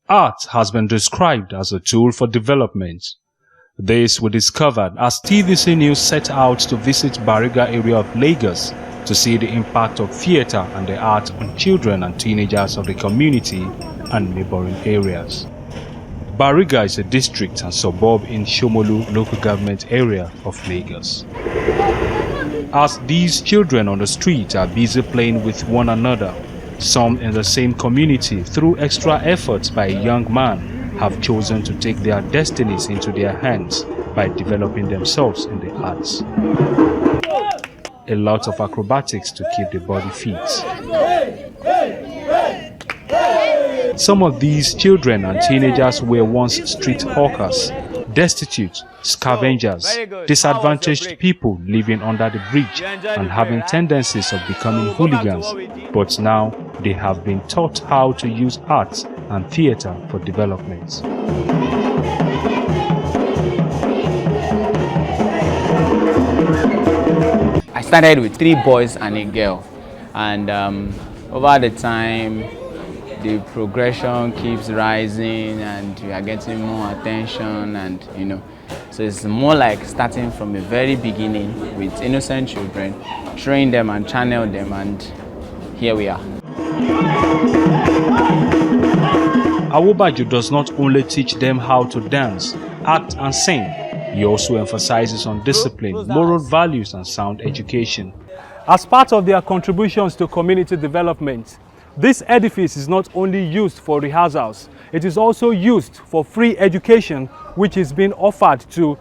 Art has been described as a tool for development. This we discovered as TVC News set out to visit Bariga area of Lagos to see the impact of theatre and the art on children and teenagers of the community and neighboring areas. Bariga is a district and suburb in Shomolu local government area of Lagos. As these children on the street are busy playing with one another, some in the same community, through extra efforts by a young man, have chosen to take their destinies into their hands by developing themselves in the arts. A lot of acrobatics to keep the body fit. Some of these children and teenagers were once street hawkers, destitute, scavengers, disadvantaged people living under the bridge and having tendencies of becoming hooligans, but now they have been taught how to use art and theatre for development. I started with 3 boys and a girl, and over the time the progression keeps rising and we are getting more attention, and so it's more like starting from the very beginning with innocent children, train them and channel them, and here we are. Awobajo does not only teach them how to dance, act and sing, he also emphasizes on discipline, moral values and sound education. As part of their contributions to community development, this edifice is not only used for rehearsals, it is also used for free education which is being offered to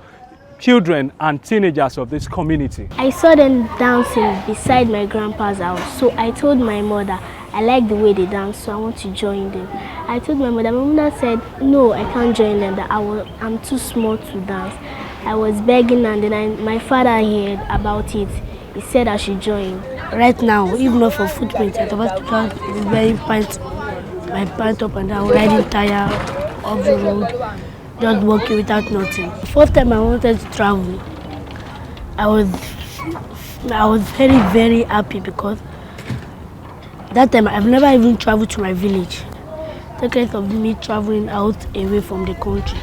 children and teenagers of this community. I saw them dancing beside my grandpa's house, so I told my mother, I like the way they dance, so I want to join them. I told my mother said, no, I can't join them, that I'm too small to dance. I was begging, and then my father heard about it. He said I should join. Right now, even not for footprint, I'm about to count my pant up and down, riding tire off the road, just walking without nothing. The first time I wanted to travel, I was very, very happy because that time I've never even traveled to my village. Second of me traveling out away from the country.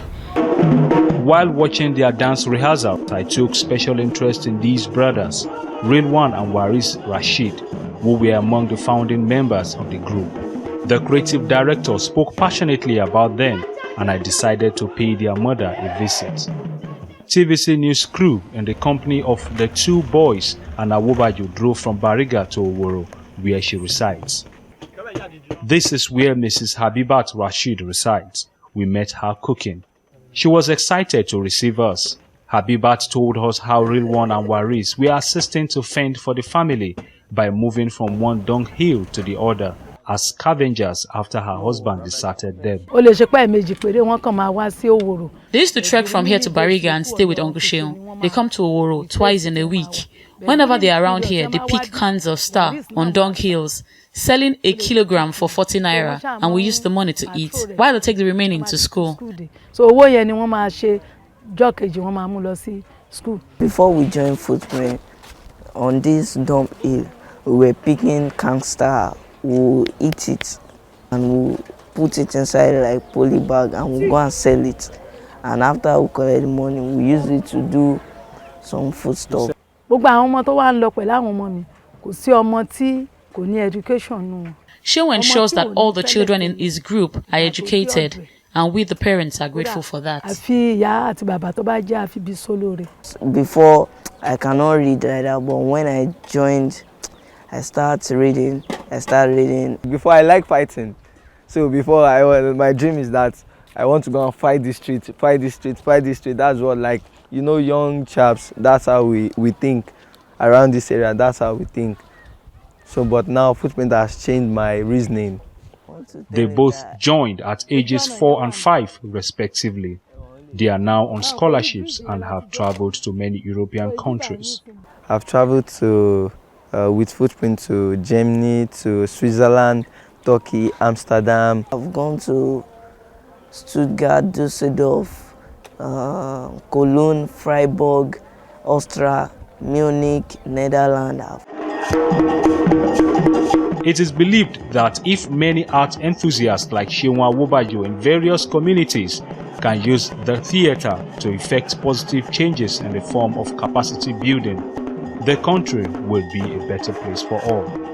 While watching their dance rehearsal, I took special interest in these brothers, Rilwan and Waris Rashid, who were among the founding members of the group. The creative director spoke passionately about them, and I decided to pay their mother a visit. TVC News crew in the company of the 2 boys and Awobajo drove from Bariga to Oworo, where she resides. This is where Mrs. Habibat Rashid resides. We met her cooking. She was excited to receive us. Habibat told us how Rilwan and Waris were assisting to fend for the family by moving from one dunghill to the other as scavengers after her husband deserted them. They used to trek from here to Bariga and stay with Uncle Seun. They come to Oworo twice in a week. Whenever they are around here, they pick cans of star on dunghills, selling a kilogram for 40 naira, and we use the money to eat, while they take the remaining to school. Before we joined Footprint, on this dump hill, we were picking gangster. We'll eat it and we'll put it inside like poly bag and we'll go and sell it. And after we collect the money, we use it to do some food stuff. Seun ensures that all the children in his group are educated, and we the parents are grateful for that. Before, I cannot read like that, but when I joined, I started reading. Before, I like fighting. So before, my dream is that I want to go and fight the street. That's what, young chaps, that's how we think around this area. That's how we think. So, but now Footprint has changed my reasoning. They both joined at ages 4 and 5 respectively. They are now on scholarships and have traveled to many European countries. I've traveled with Footprint to Germany, to Switzerland, Turkey, Amsterdam. I've gone to Stuttgart, Düsseldorf, Cologne, Freiburg, Austria, Munich, Netherlands. It is believed that if many art enthusiasts like Seun Awobajo in various communities can use the theatre to effect positive changes in the form of capacity building, the country will be a better place for all.